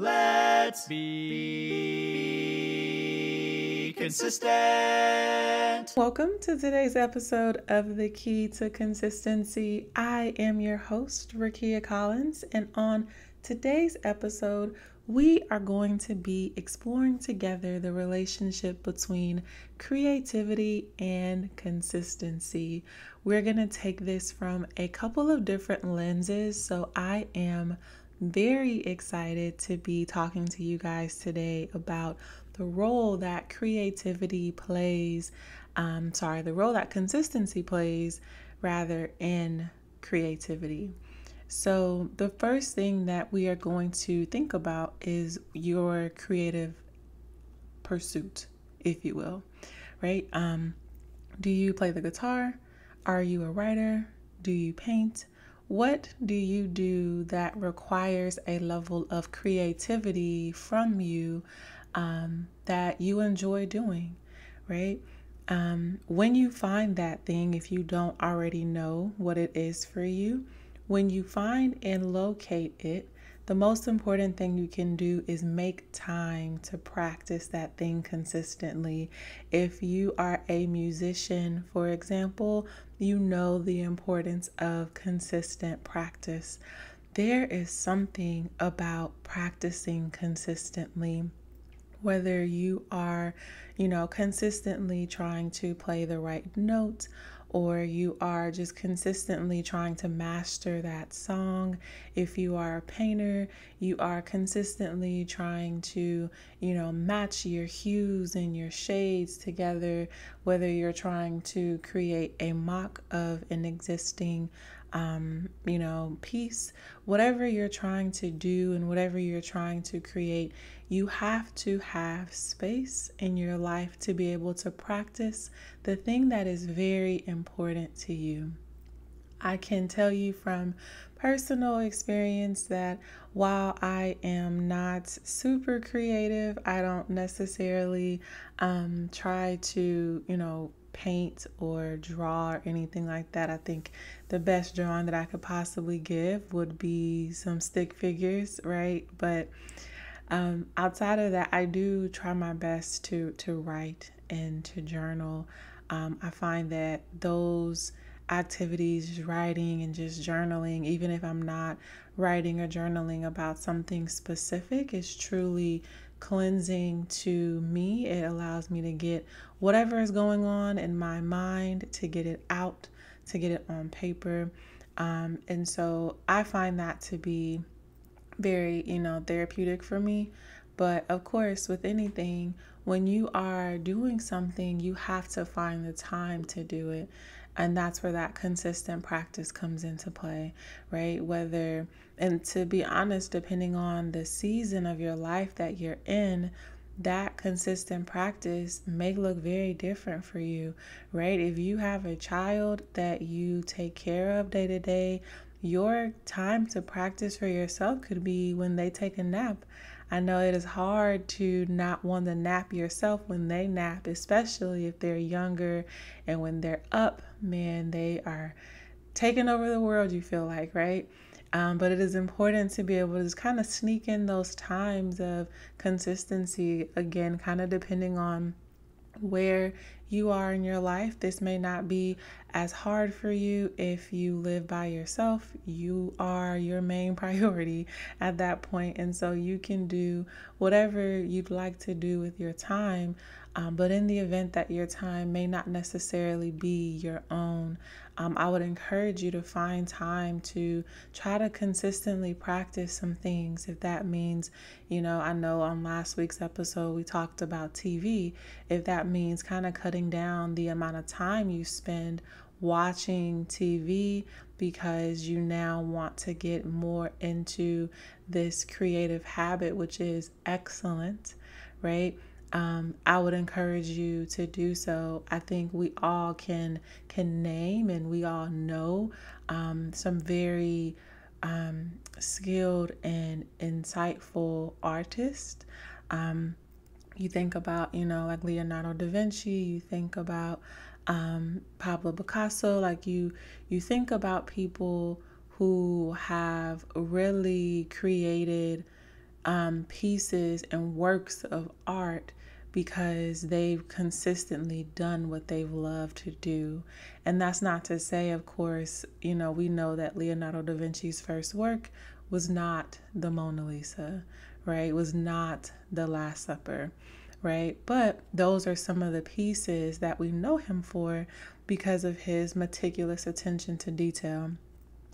Let's be consistent. Welcome to today's episode of The Key to Consistency. I am your host, Rakia Collins, and on today's episode, we are going to be exploring together the relationship between creativity and consistency. We're going to take this from a couple of different lenses, so I am very excited to be talking to you guys today about the role that creativity plays, the role that consistency plays rather in creativity. So the first thing that we are going to think about is your creative pursuit, if you will, right? Do you play the guitar? Are you a writer? Do you paint? What do you do that requires a level of creativity from you that you enjoy doing, right? When you find that thing, if you don't already know what it is for you, when you find and locate it, the most important thing you can do is make time to practice that thing consistently. If you are a musician, for example, you know the importance of consistent practice. There is something about practicing consistently. Whether you are, consistently trying to play the right note, or you are just consistently trying to master that song. If you are a painter, you are consistently trying to, match your hues and your shades together, whether you're trying to create a mock of an existing piece, whatever you're trying to do and whatever you're trying to create, you have to have space in your life to be able to practice the thing that is very important to you. I can tell you from personal experience that while I am not super creative, I don't necessarily try to, paint or draw or anything like that. I think the best drawing that I could possibly give would be some stick figures, right? But outside of that, I do try my best to write and to journal. I find that those activities, writing and just journaling, even if I'm not writing or journaling about something specific, is truly cleansing to me. It allows me to get whatever is going on in my mind, to get it out, to get it on paper. And so I find that to be very, therapeutic for me. But of course, with anything, when you are doing something, you have to find the time to do it. And that's where that consistent practice comes into play, right? And to be honest, depending on the season of your life that you're in, that consistent practice may look very different for you, right? If you have a child that you take care of day to day, your time to practice for yourself could be when they take a nap. I know it is hard to not want to nap yourself when they nap, especially if they're younger, and when they're up, man, they are taking over the world, you feel like, right? But it is important to be able to just kind of sneak in those times of consistency, again, kind of depending on where you are in your life. This may not be as hard for you if you live by yourself. You are your main priority at that point, and so you can do whatever you'd like to do with your time. But in the event that your time may not necessarily be your own, I would encourage you to find time to try to consistently practice some things. If that means, I know on last week's episode we talked about TV. If that means kind of cutting down the amount of time you spend watching TV because you now want to get more into this creative habit, which is excellent, right? I would encourage you to do so. I think we all can name and we all know some very skilled and insightful artists. You think about, like Leonardo da Vinci. You think about Pablo Picasso. Like you think about people who have really created pieces and works of art because they've consistently done what they've loved to do. And that's not to say, of course, we know that Leonardo da Vinci's first work was not the Mona Lisa, right? Was not the Last Supper, right? But those are some of the pieces that we know him for because of his meticulous attention to detail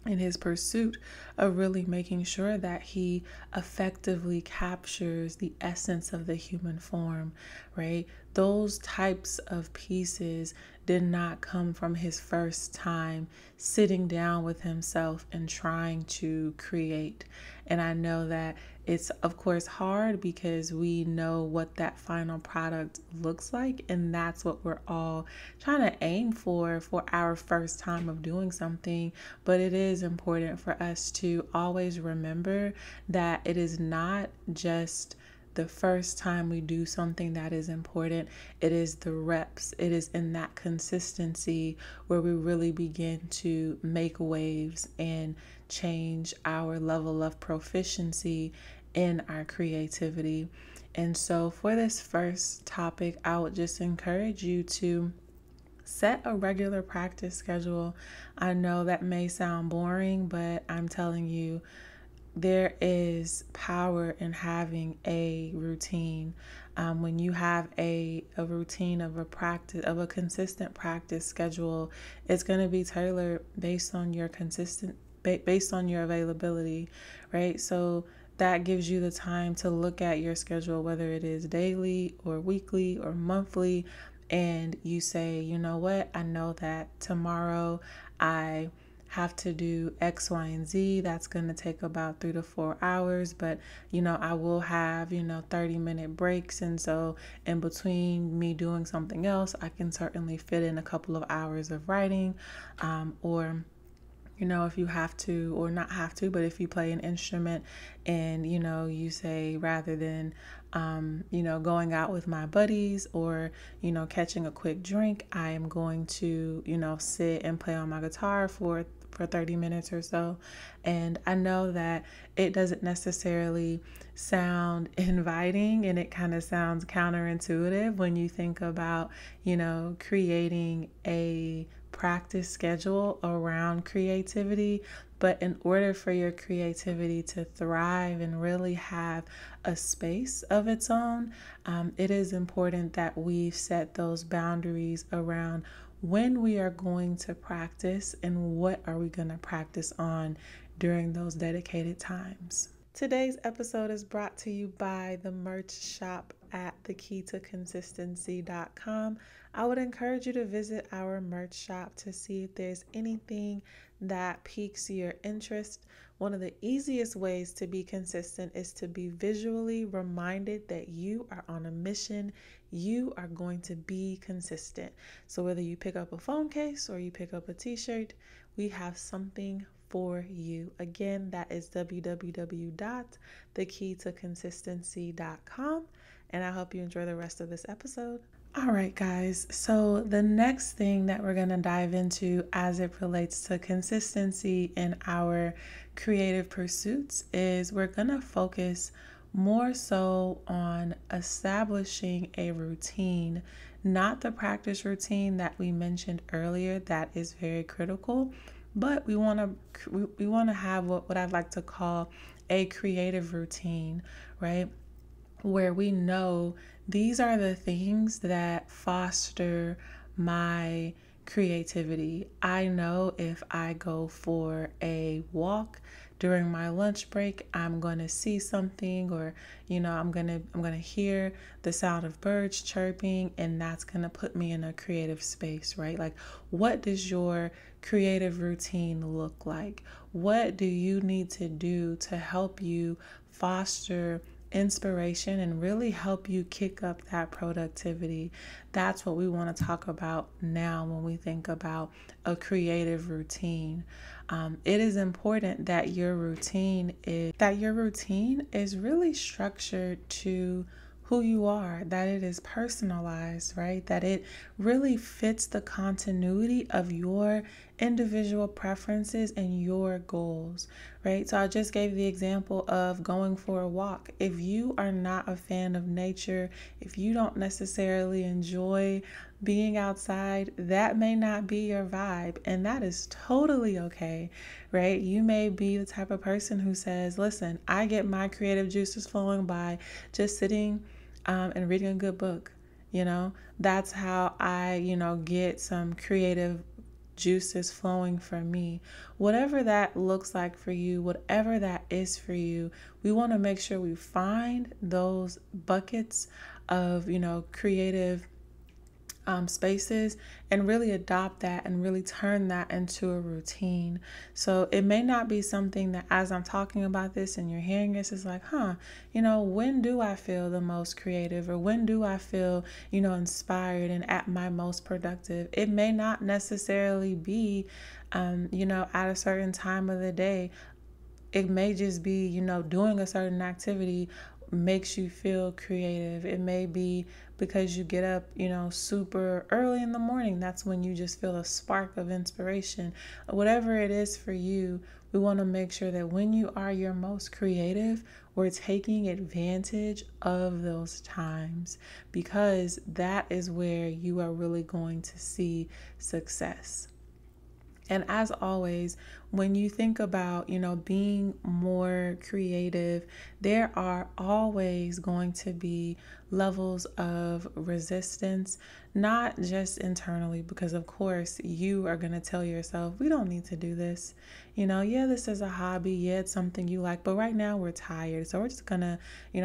in his pursuit of really making sure that he effectively captures the essence of the human form, right? Those types of pieces did not come from his first time sitting down with himself and trying to create. And I know that it's, of course, hard because we know what that final product looks like. And that's what we're all trying to aim for our first time of doing something. But it is important for us to always remember that it is not just the first time we do something that is important. It is the reps. It is in that consistency where we really begin to make waves and change our level of proficiency in our creativity. And so for this first topic, I would just encourage you to set a regular practice schedule. I know that may sound boring, but I'm telling you, there is power in having a routine. When you have a routine of a practice, of a consistent practice schedule, it's going to be tailored based on your based on your availability, right? So that gives you the time to look at your schedule, whether it is daily or weekly or monthly, and you say, you know what, I know that tomorrow I have to do X, Y, and Z. That's going to take about 3 to 4 hours, but I will have 30-minute breaks. And so in between me doing something else, I can certainly fit in a couple of hours of writing, or if you have to, or not have to, but if you play an instrument and, you say rather than, going out with my buddies or, catching a quick drink, I am going to, sit and play on my guitar for 30 minutes or so. And I know that it doesn't necessarily sound inviting, and it kind of sounds counterintuitive when you think about, creating a practice schedule around creativity. But in order for your creativity to thrive and really have a space of its own, it is important that we set those boundaries around when we are going to practice and what are we going to practice on during those dedicated times. Today's episode is brought to you by the merch shop at thekeytoconsistency.com. I would encourage you to visit our merch shop to see if there's anything that piques your interest. One of the easiest ways to be consistent is to be visually reminded that you are on a mission. You are going to be consistent. So whether you pick up a phone case or you pick up a t-shirt, we have something for you. Again, that is www.thekeytoconsistency.com. And I hope you enjoy the rest of this episode. All right, guys. So the next thing that we're going to dive into as it relates to consistency in our creative pursuits is we're going to focus more so on establishing a routine, not the practice routine that we mentioned earlier. That is very critical, but we want to have what I'd like to call a creative routine, right? Where we know these are the things that foster my creativity. I know if I go for a walk during my lunch break, I'm going to see something, or I'm going to hear the sound of birds chirping, and that's going to put me in a creative space, right? Like, what does your creative routine look like? What do you need to do to help you foster inspiration and really help you kick up that productivity? That's what we want to talk about now when we think about a creative routine. It is important that your routine is really structured to who you are, that it is personalized, right? That it really fits the continuity of your individual preferences and your goals, right? So I just gave the example of going for a walk. If you are not a fan of nature, if you don't necessarily enjoy being outside, that may not be your vibe, and that is totally okay, right? You may be the type of person who says, listen, I get my creative juices flowing by just sitting and reading a good book. That's how I, get some creative juices flowing for me. Whatever that looks like for you, whatever that is for you, we want to make sure we find those buckets of, creative spaces and really adopt that and really turn that into a routine. So it may not be something that, as I'm talking about this and you're hearing this, is like, when do I feel the most creative, or when do I feel, inspired and at my most productive? It may not necessarily be, at a certain time of the day. It may just be, doing a certain activity makes you feel creative. It may be because you get up, super early in the morning. That's when you just feel a spark of inspiration. Whatever it is for you, we want to make sure that when you are your most creative, we're taking advantage of those times, because that is where you are really going to see success. And as always, when you think about, being more creative, there are always going to be levels of resistance, not just internally, because of course you are going to tell yourself, we don't need to do this. Yeah, this is a hobby. Yeah, it's something you like, but right now we're tired. So we're just going to,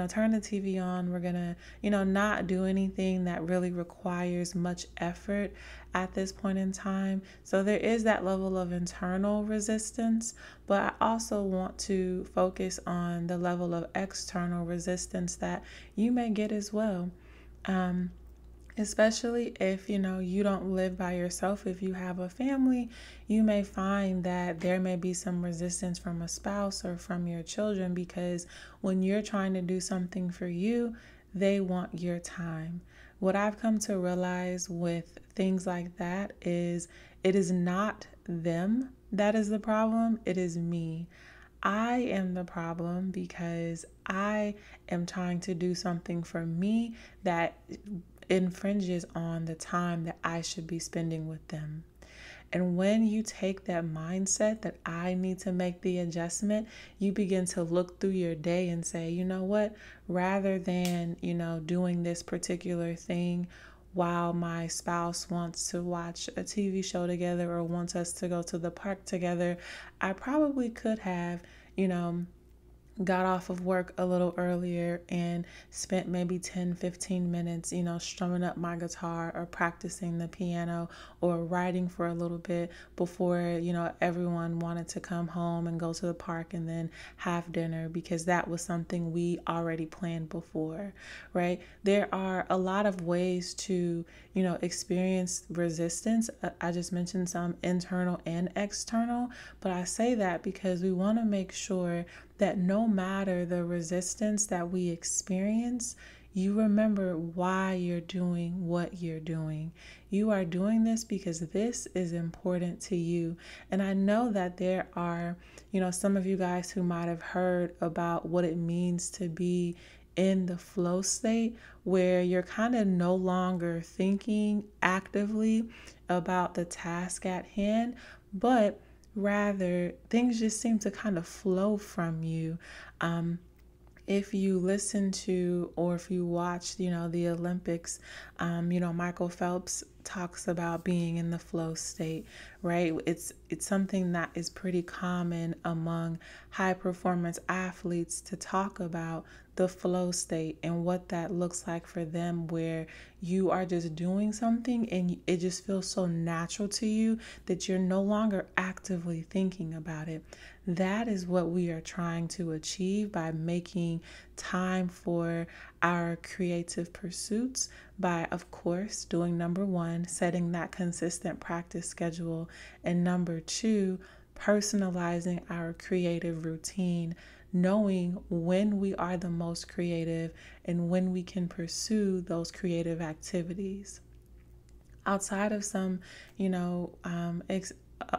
turn the TV on. We're going to, not do anything that really requires much effort at this point in time. So there is that level of internal resistance, but I also want to focus on the level of external resistance that you may get as well. Especially if you don't live by yourself. If you have a family, you may find that there may be some resistance from a spouse or from your children, because when you're trying to do something for you, they want your time. What I've come to realize with things like that is it is not them that is the problem, it is me. I am the problem because I am trying to do something for me that infringes on the time that I should be spending with them. And when you take that mindset that I need to make the adjustment, you begin to look through your day and say, you know what, rather than, doing this particular thing while my spouse wants to watch a TV show together or wants us to go to the park together, I probably could have, got off of work a little earlier and spent maybe 10-15 minutes, strumming up my guitar or practicing the piano or writing for a little bit before, everyone wanted to come home and go to the park and then have dinner, because that was something we already planned before, right? There are a lot of ways to, experience resistance. I just mentioned some internal and external, but I say that because we want to make sure that no matter the resistance that we experience, you remember why you're doing what you're doing. You are doing this because this is important to you. And I know that there are, some of you guys who might have heard about what it means to be in the flow state, where you're kind of no longer thinking actively about the task at hand, but rather things just seem to kind of flow from you. If you listen to, or if you watch, the Olympics, Michael Phelps talks about being in the flow state, right? It's something that is pretty common among high performance athletes to talk about the flow state and what that looks like for them, where you are just doing something and it just feels so natural to you that you're no longer actively thinking about it. That is what we are trying to achieve by making time for our creative pursuits, by, of course, doing number one, setting that consistent practice schedule, and number two, personalizing our creative routine, knowing when we are the most creative and when we can pursue those creative activities. Outside of some,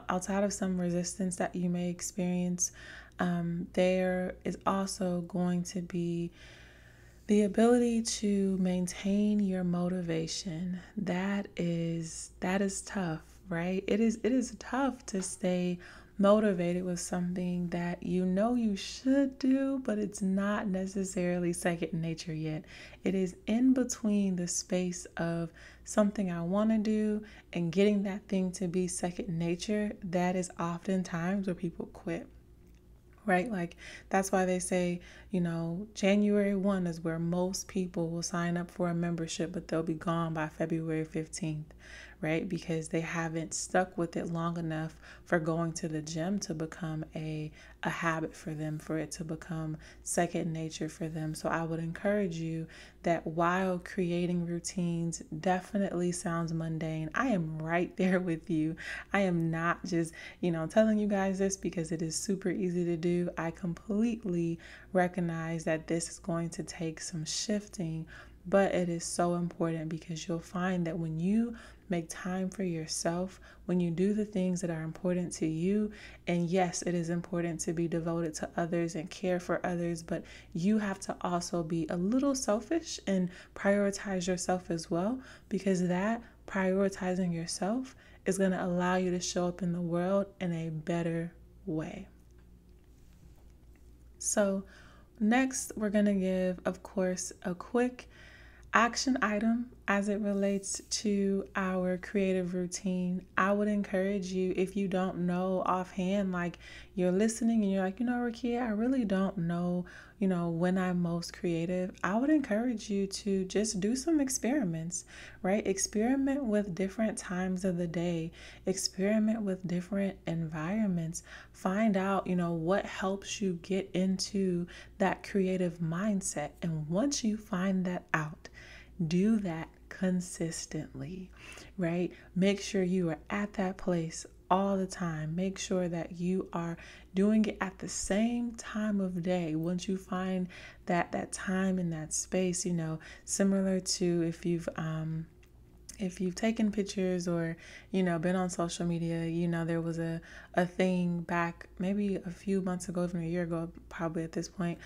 outside of some resistance that you may experience, there is also going to be the ability to maintain your motivation. That is tough, right? It is tough to stay motivated with something that you know you should do, but it's not necessarily second nature yet. It is in between the space of something I want to do and getting that thing to be second nature. That is oftentimes where people quit, right? Like that's why they say, January 1 is where most people will sign up for a membership, but they'll be gone by February 15th, right? Because they haven't stuck with it long enough for going to the gym to become a habit for them, for it to become second nature for them. So I would encourage you that while creating routines definitely sounds mundane, I am right there with you. I am not just, telling you guys this because it is super easy to do. I completely recognize that this is going to take some shifting, but it is so important because you'll find that when you make time for yourself, when you do the things that are important to you, and yes, it is important to be devoted to others and care for others, but you have to also be a little selfish and prioritize yourself as well, because that prioritizing yourself is going to allow you to show up in the world in a better way. So, next, we're going to give, of course, a quick action item as it relates to our creative routine. I would encourage you, if you don't know offhand, like you're listening and you're like, Rakia, I really don't know, when I'm most creative. I would encourage you to just do some experiments, right? Experiment with different times of the day, experiment with different environments, find out, what helps you get into that creative mindset. And once you find that out, do that consistently, right? Make sure you are at that place all the time. Make sure that you are doing it at the same time of day. Once you find that time in that space, similar to if you've taken pictures or, been on social media, there was a thing back maybe a few months ago, even a year ago, probably at this point,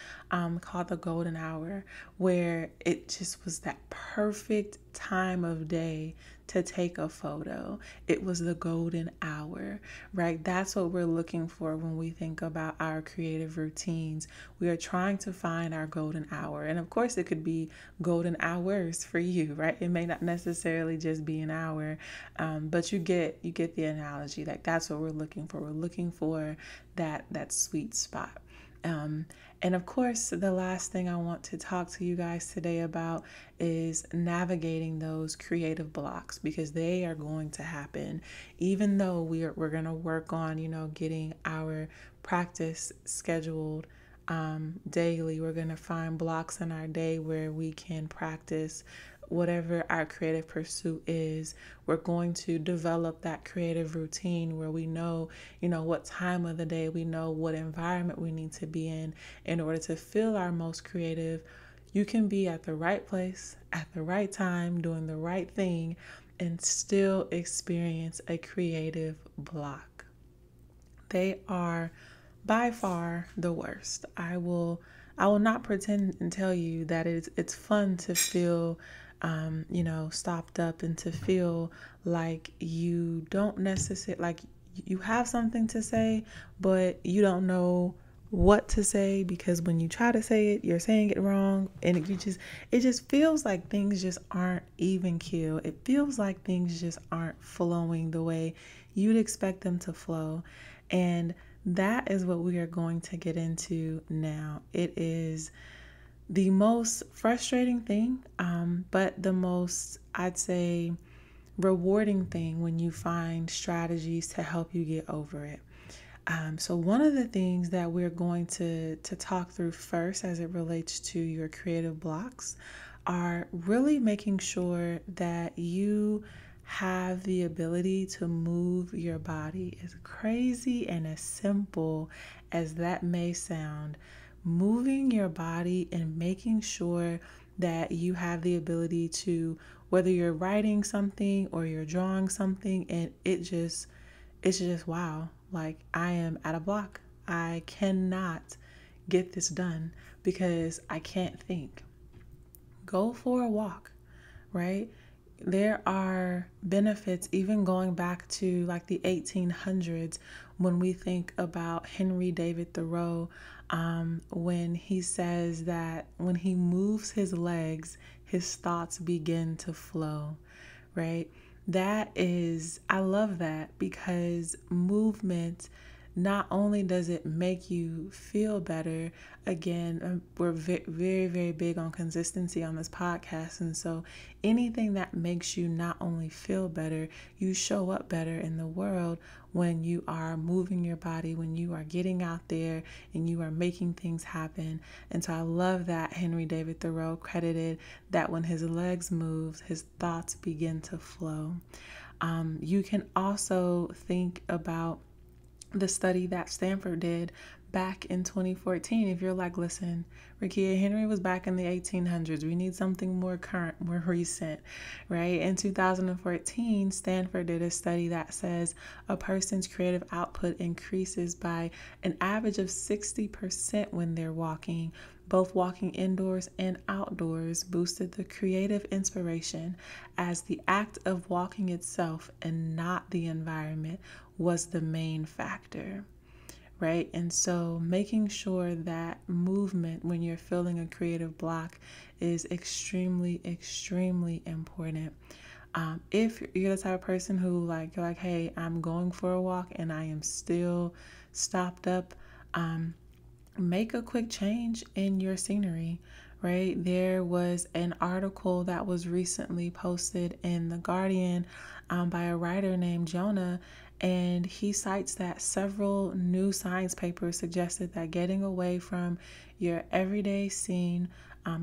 called the golden hour, where it just was that perfect time of day to take a photo. It was the golden hour, right? That's what we're looking for when we think about our creative routines. We are trying to find our golden hour. And of course, it could be golden hours for you, right? It may not necessarily just be an hour, but you get the analogy. Like that's what we're looking for. We're looking for that sweet spot. And of course, the last thing I want to talk to you guys today about is navigating those creative blocks, because they are going to happen. Even though we're going to work on, getting our practice scheduled daily, we're going to find blocks in our day where we can practice whatever our creative pursuit is. We're going to develop that creative routine where we know, what time of the day, we know what environment we need to be in order to feel our most creative. You can be at the right place at the right time, doing the right thing, and still experience a creative block. They are by far the worst. I will not pretend and tell you that it's fun to feel stopped up and to feel like you don't necessarily, like you have something to say, but you don't know what to say, because when you try to say it, you're saying it wrong, and it just feels like things just aren't even keel. It feels like things just aren't flowing the way you'd expect them to flow. And that is what we are going to get into now. It is the most frustrating thing, but the most, I'd say, rewarding thing when you find strategies to help you get over it. So one of the things that we're going to talk through first as it relates to your creative blocks are really making sure that you have the ability to move your body. As crazy and as simple as that may sound, moving your body and making sure that you have the ability to, whether you're writing something or you're drawing something, and it it's just wow, like I am at a block. I cannot get this done because I can't think. Go for a walk, right? There are benefits even going back to like the 1800s when we think about Henry David Thoreau, when he says that when he moves his legs, his thoughts begin to flow, right? That is, I love that because movement, not only does it make you feel better, again, we're very, very big on consistency on this podcast. And so anything that makes you not only feel better, you show up better in the world when you are moving your body, when you are getting out there and you are making things happen. And so I love that Henry David Thoreau credited that when his legs move, his thoughts begin to flow. You can also think about the study that Stanford did back in 2014. If you're like, listen, Rakia, Henry was back in the 1800s. We need something more current, more recent, right? In 2014, Stanford did a study that says a person's creative output increases by an average of 60% when they're walking. Both walking indoors and outdoors boosted the creative inspiration, as the act of walking itself and not the environment was the main factor, right? And so making sure that movement when you're feeling a creative block is extremely, extremely important. If you're the type of person who you're like, hey, I'm going for a walk and I am still stopped up, make a quick change in your scenery, right? There was an article that was recently posted in The Guardian by a writer named Jonah, and he cites that several new science papers suggested that getting away from your everyday scene,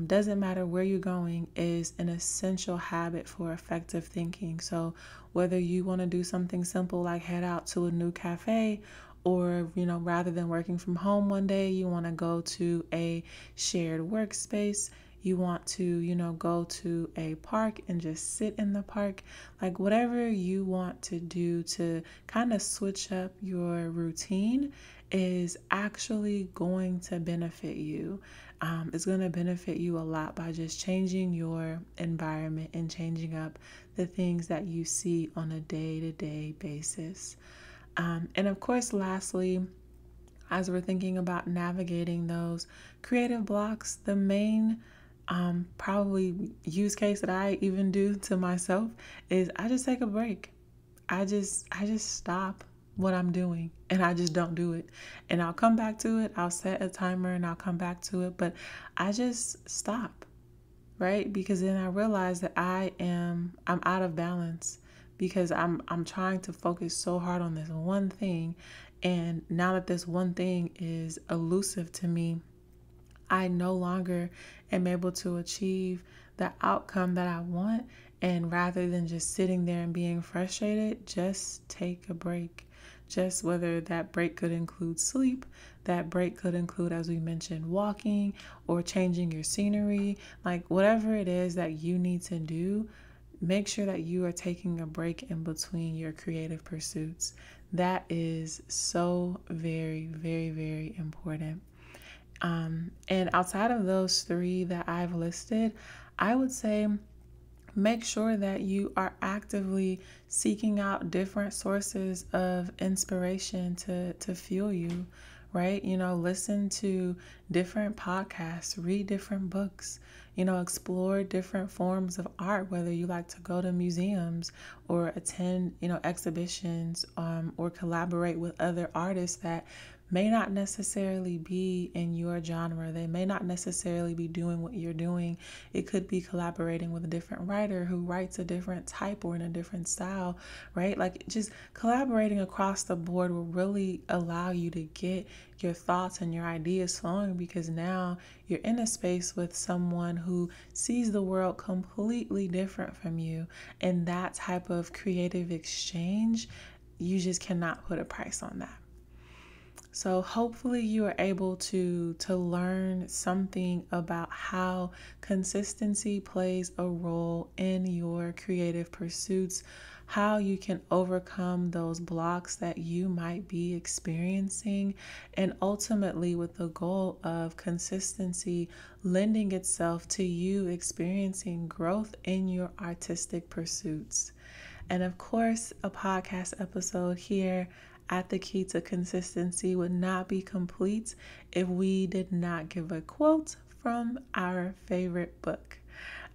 doesn't matter where you're going, is an essential habit for effective thinking. So whether you want to do something simple like head out to a new cafe, or, rather than working from home one day, you want to go to a shared workspace. You want to, go to a park and just sit in the park. Like whatever you want to do to kind of switch up your routine is actually going to benefit you. It's going to benefit you a lot by just changing your environment and changing up the things that you see on a day-to-day basis. And of course, lastly, as we're thinking about navigating those creative blocks, the main probably use case that I even do to myself is I just take a break. I just stop what I'm doing and I just don't do it. And I'll come back to it. I'll set a timer and I'll come back to it, but I just stop, right? Because then I realize that I'm out of balance because I'm trying to focus so hard on this one thing, and now that this one thing is elusive to me, I no longer am able to achieve the outcome that I want. And rather than just sitting there and being frustrated, just take a break. Just whether that break could include sleep, that break could include, as we mentioned, walking or changing your scenery, like whatever it is that you need to do, make sure that you are taking a break in between your creative pursuits. That is so very, very, very important. And outside of those three that I've listed, I would say make sure that you are actively seeking out different sources of inspiration to fuel you, right? Listen to different podcasts, read different books, explore different forms of art, whether you like to go to museums or attend, exhibitions, or collaborate with other artists that may not necessarily be in your genre. They may not necessarily be doing what you're doing. It could be collaborating with a different writer who writes a different type or in a different style, right? Like just collaborating across the board will really allow you to get your thoughts and your ideas flowing, because now you're in a space with someone who sees the world completely different from you. And that type of creative exchange, you just cannot put a price on that. So hopefully you are able to learn something about how consistency plays a role in your creative pursuits, how you can overcome those blocks that you might be experiencing, and ultimately with the goal of consistency lending itself to you experiencing growth in your artistic pursuits. And of course, a podcast episode here at The Key to Consistency would not be complete if we did not give a quote from our favorite book.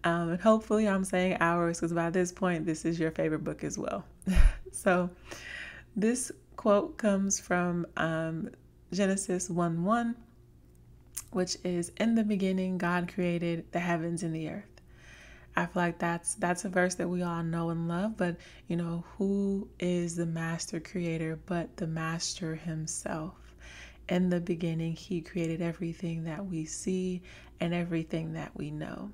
And hopefully I'm saying ours because by this point, this is your favorite book as well. So this quote comes from Genesis 1:1, which is, "In the beginning, God created the heavens and the earth." I feel like that's a verse that we all know and love, but who is the master creator but the master himself? In the beginning, he created everything that we see and everything that we know.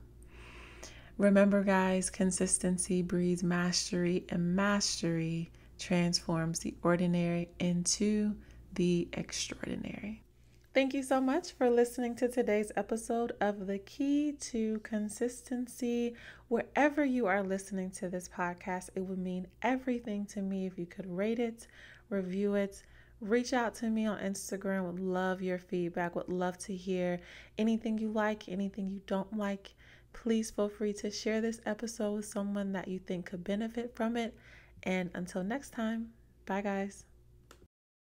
Remember, guys, consistency breeds mastery, and mastery transforms the ordinary into the extraordinary. Thank you so much for listening to today's episode of The Key to Consistency. Wherever you are listening to this podcast, it would mean everything to me if you could rate it, review it, reach out to me on Instagram. Would love your feedback, would love to hear anything you like, anything you don't like. Please feel free to share this episode with someone that you think could benefit from it. And until next time, bye guys.